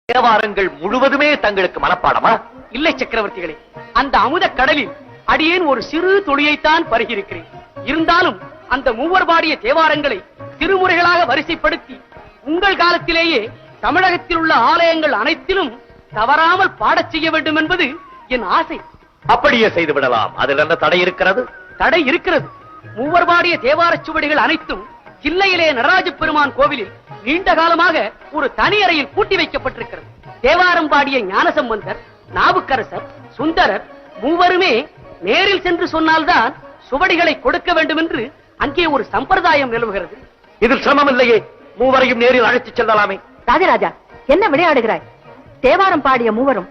தேவாரங்கள் முழுவதுமே தங்களுக்கு மனப்பாடமா? இல்லை சக்கரவர்த்திகளே, அந்த அமுத கடலில் அடியேன் ஒரு சிறு துளியைத்தான் பருகியிருக்கிறேன். இருந்தாலும் அந்த மூவர் பாடிய தேவாரங்களை திருமுறைகளாக வரிசைப்படுத்தி உங்கள் காலத்திலேயே தமிழகத்தில் உள்ள ஆலயங்கள் அனைத்திலும் தவறாமல் பாடச் செய்ய வேண்டும் என்பது என் ஆசை. அப்படியே செய்து விடலாம். அதில் என்ன தடை இருக்கிறது? தடை இருக்கிறது. மூவர் பாடிய தேவார சுவடிகள் அனைத்தும் கிள்ளையிலே நடராஜ பெருமான் கோவிலில் நீண்ட காலமாக ஒரு தனி அறையில் பூட்டி வைக்கப்பட்டிருக்கிறது. தேவாரம் பாடிய ஞானசம்பந்தர், நாவுக்கரசர், சுந்தரர் மூவருமே நேரில் சென்று சொன்னால்தான் சுவடிகளை கொடுக்க வேண்டும் என்று அங்கே ஒரு சம்பிரதாயம் நிலவுகிறது. இதில் சிரமம் இல்லையே, மூவரையும் நேரில் அழைத்துச் செல்லலாமே. ராஜராஜா, என்ன விளையாடுகிறாய்? தேவாரம் பாடிய மூவரும்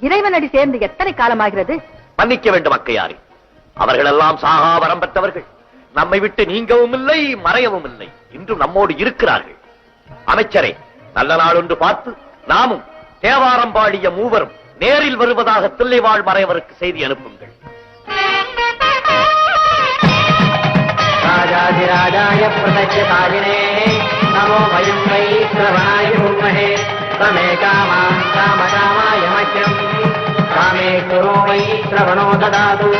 இறைவனடி சேர்ந்து எத்தனை காலமாகிறது? மன்னிக்க வேண்டும் அக்கையாரி, அவர்களெல்லாம் சாகாவரம் பெற்றவர்கள். நம்மை விட்டு நீங்கவும் இல்லை, மறையவும் இல்லை. இன்றும் நம்மோடு இருக்கிறார்கள். அமைச்சரே, நல்ல நாள் ஒன்று பார்த்து நாமும் தேவாரம் பாடிய மூவரும் நேரில் வருவதாக தில்லைவாழ் மறையவருக்கு செய்தி அனுப்புங்கள். ராஜாதிராஜாய பிரதட்சதாயினே நமோ வயம் வை ஸ்ரவணாய குர்மஹே தமே காமான் காமகாமாய மஹ்யம் காமேஸ்வரோ வை ஸ்ரவணோ ததாது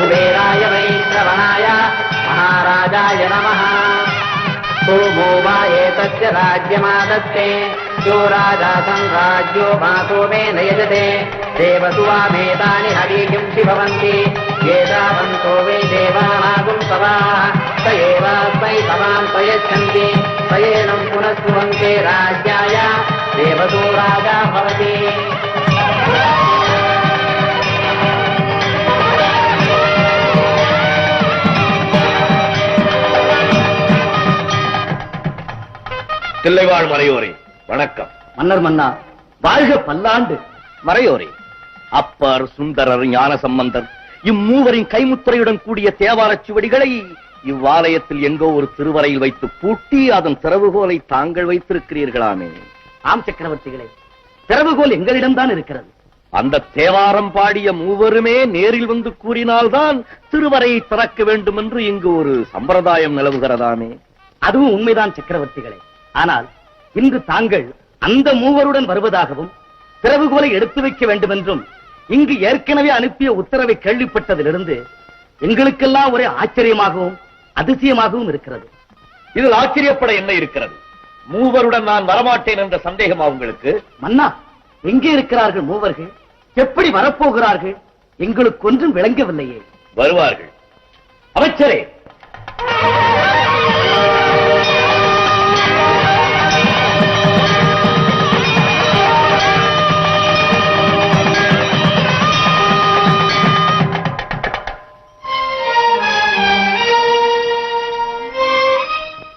குபேராய வை ஸ்ரவணாய மகாராஜாய நமः सोमो वा एतस्य राज्यमादत्ते यो राजा संराज्यो मातो मे नयजते देवसु वा मेतानि हवीकिंसि भवन्ति एतावन्तो वै देवानागुं सवाः स एवास्मै सवान् प्रयच्छन्ति स एनं पुनः सुवन्ते राज्याय देवसो राजा भवति. தில்லைவாழ் மறையோரே வணக்கம். மன்னர் மன்னா, வாழ்க பல்லாண்டு. மறையோரே, அப்பர், சுந்தரர், ஞானசம்பந்தர் இம்மூவரின் கைமுத்திரையுடன் கூடிய தேவாரச் சுவடிகளை இவ்வாலயத்தில் எங்கோ ஒரு திருவறையில் வைத்து பூட்டி அதன் திறவுகோலை தாங்கள் வைத்திருக்கிறீர்களாமே? ஆம் சக்கரவர்த்திகளே, திறவுகோல் எங்களிடம்தான் இருக்கிறது. அந்த தேவாரம் பாடிய மூவருமே நேரில் வந்து கூறினால்தான் திருவறையை திறக்க வேண்டும் என்று இங்கு ஒரு சம்பிரதாயம் நிலவுகிறதாமே? அதுவும் உண்மைதான் சக்கரவர்த்திகளே. ஆனால் இன்று தாங்கள் அந்த மூவருடன் வருவதாகவும் திறவுகோலை எடுத்து வைக்க வேண்டும் என்றும் இங்கு ஏற்கனவே அனுப்பிய உத்தரவை கேள்விப்பட்டதிலிருந்து எங்களுக்கெல்லாம் ஒரே ஆச்சரியமாகவும் அதிசயமாகவும் இருக்கிறது. இதில் ஆச்சரியப்பட என்ன இருக்கிறது? மூவருடன் நான் வரமாட்டேன் என்ற சந்தேகமா உங்களுக்கு? மன்னா, எங்கே இருக்கிறார்கள் மூவர்கள்? எப்படி வரப்போகிறார்கள்? எங்களுக்கு ஒன்றும் விளங்கவில்லையே. வருவார்கள். அமைச்சரே,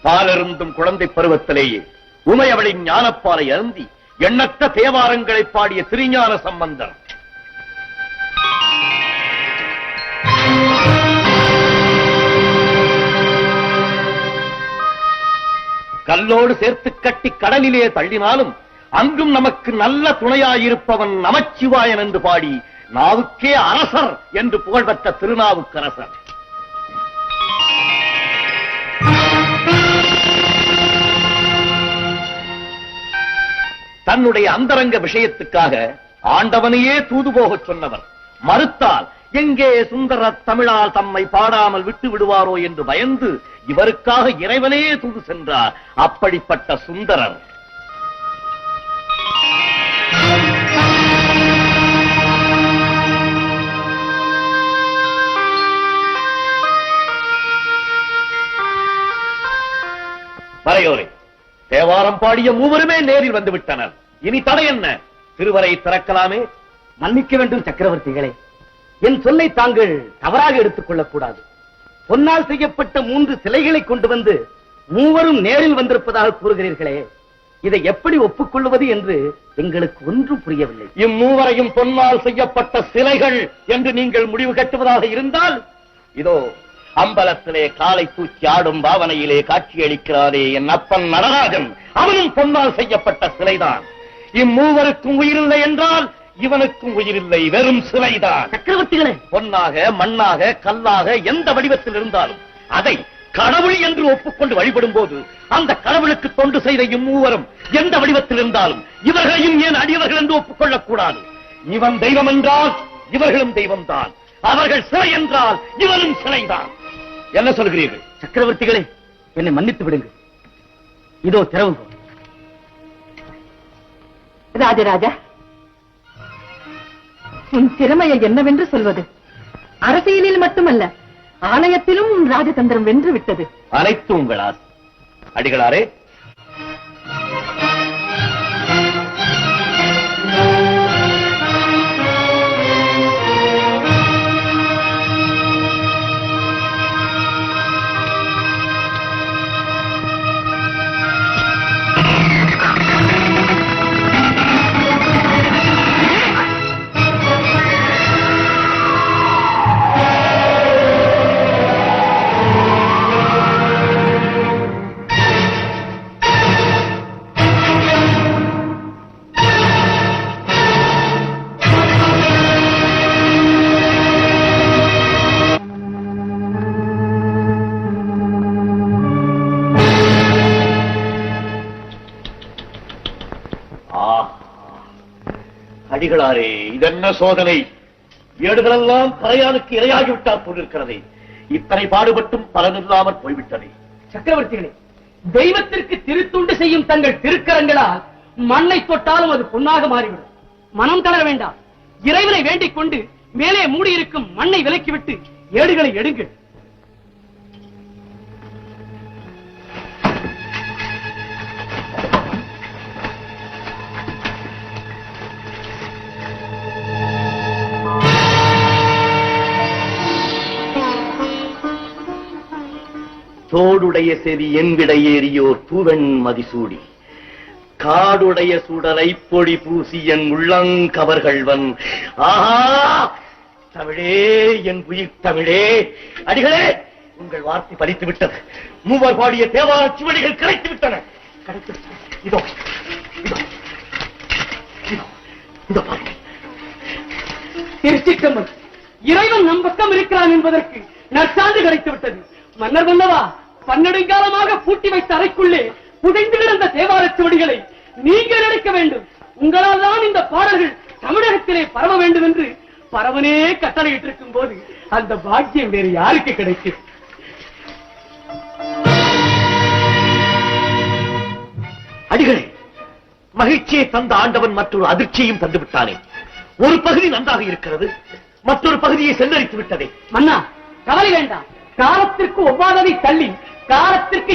பாலருந்தும் குழந்தை பருவத்திலேயே உமையவளின் ஞானப்பாலை அருந்தி எண்ணற்ற தேவாரங்களை பாடிய திருஞான சம்பந்தர் கல்லோடு சேர்த்து கட்டி கடலிலே தள்ளினாலும் அங்கும் நமக்கு நல்ல துணையாயிருப்பவன் நமச்சிவாயன் என்று பாடி நாவுக்கே அரசர் என்று புகழ்பெற்ற திருநாவுக்கரசர். தன்னுடைய அந்தரங்க விஷயத்துக்காக ஆண்டவனையே தூது போகச் சொன்னவர். மறுத்தால் எங்கே சுந்தர தமிழால் தம்மை பாடாமல் விட்டு விடுவாரோ என்று பயந்து இவருக்காக இறைவனே தூது சென்றார். அப்படிப்பட்ட சுந்தரர் மறையோரே, தேவாரம் பாடிய மூவருமே நேரில் வந்து விட்டனர். இனி தடை என்ன? திருவரை திறக்கலாமே. மன்னிக்க வேண்டும் சக்கரவர்த்திகளே, என் சொல்லை தாங்கள் தவறாக எடுத்துக் கொள்ளக்கூடாது. பொன்னால் செய்யப்பட்ட 3 சிலைகளை கொண்டு வந்து மூவரும் நேரில் வந்திருப்பதாக கூறுகிறீர்களே, இதை எப்படி ஒப்புக்கொள்வது என்று எங்களுக்கு ஒன்றும் புரியவில்லை. இம்மூவரையும் பொன்னால் செய்யப்பட்ட சிலைகள் என்று நீங்கள் முடிவு கட்டுவதாக இருந்தால், இதோ அம்பலத்திலே காலை தூக்கி ஆடும் பாவனையிலே காட்சியளிக்கிறாரே என் அப்பன் நடராஜன், அவனும் பொன்னால் செய்யப்பட்ட சிலைதான். இம்மூவருக்கும் உயிரில்லை என்றால் இவனுக்கும் உயிரில்லை, வெறும் சிலைதான். சக்கரவர்த்திகளே, பொன்னாக, மண்ணாக, கல்லாக எந்த வடிவத்தில் இருந்தாலும் அதை கடவுள் என்று ஒப்புக்கொண்டு வழிபடும் போது அந்த கடவுளுக்கு தொண்டு செய்த இம்மூவரும் எந்த வடிவத்தில் இருந்தாலும் இவர்களையும் ஏன் அடியவர்கள் என்று ஒப்புக்கொள்ளக் கூடாது? இவன் தெய்வம் என்றால் இவர்களும் தெய்வம்தான், அவர்கள் சிலை என்றால் இவனும் சிலைதான். என்ன சொல்கிறீர்கள்? சக்கரவர்த்திகளே, என்னை மன்னித்து விடுங்கள். இதோ திறவுகோல். ராஜராஜா, உன் திறமையை என்னவென்று சொல்வது? அரசியலில் மட்டுமல்ல, ஆலயத்திலும் உன் ராஜதந்திரம் வென்று விட்டது. அனைத்து உங்கள் ஆசை. அடிகளாரே, அடிகளாரே, இதென்ன சோதனை? ஏடுகளெல்லாம் கரையானுக்கு இரையாகிவிட்டால் போலிருக்கிறதே. இத்தனை பாடுபட்டும் பலனில்லாமல் போய்விட்டதே. சக்கரவர்த்திகளே, தெய்வத்திற்கு திருத்துண்டு செய்யும் தங்கள் திருக்கரங்களால் மண்ணை தொட்டாலும் அது பொன்னாக மாறிவிடும். மனம் தளர வேண்டாம். இறைவனை வேண்டிக் கொண்டு மேலே மூடியிருக்கும் மண்ணை விலக்கிவிட்டு ஏடுகளை எடுங்கள். தோடுடைய செவி என்விடை ஏறியோர் தூவெண் மதிசூடி, காடுடைய சுடலை பொடி பூசி என் உள்ளங்கவர்கள்வன். ஆஹா, தமிழே, என் உயிர் தமிழே! அடிகளே, உங்கள் வார்த்தை பலித்து விட்டது. மூவர் பாடிய தேவார சுவடிகள் கிடைத்து விட்டன. இதோ இதோ இதோ இதோ பாருங்கள். திருச்சிற்றம்பலம், இறைவன் நம் பக்கம் இருக்கிறான் என்பதற்கு நற்சான்று கிடைத்து விட்டது. மன்னர் மன்னவா, பன்னெடுங்காலமாக பூட்டி வைத்த அறைக்குள்ளே புதைந்து கிடந்த தேவாரச் சுவடிகளை நீங்கள் எடுக்க வேண்டும். உங்களால் தான் இந்த பாடல்கள் தமிழகத்திலே பரவ வேண்டும் என்று பரவனே கட்டளையிட்டிருக்கும் போது அந்த பாக்கியம் வேறு யாருக்கு கிடைக்கும்? அடிகளே, மகிழ்ச்சியை தந்த ஆண்டவன் மற்றொரு அதிர்ச்சியையும் தந்து விட்டானே. ஒரு பகுதி நன்றாக இருக்கிறது, மற்றொரு பகுதியை சென்றரித்து விட்டதே. மன்னா, கவலை வேண்டாம். காலத்திற்கு ஒவ்வாததை தள்ளி காலத்திற்கு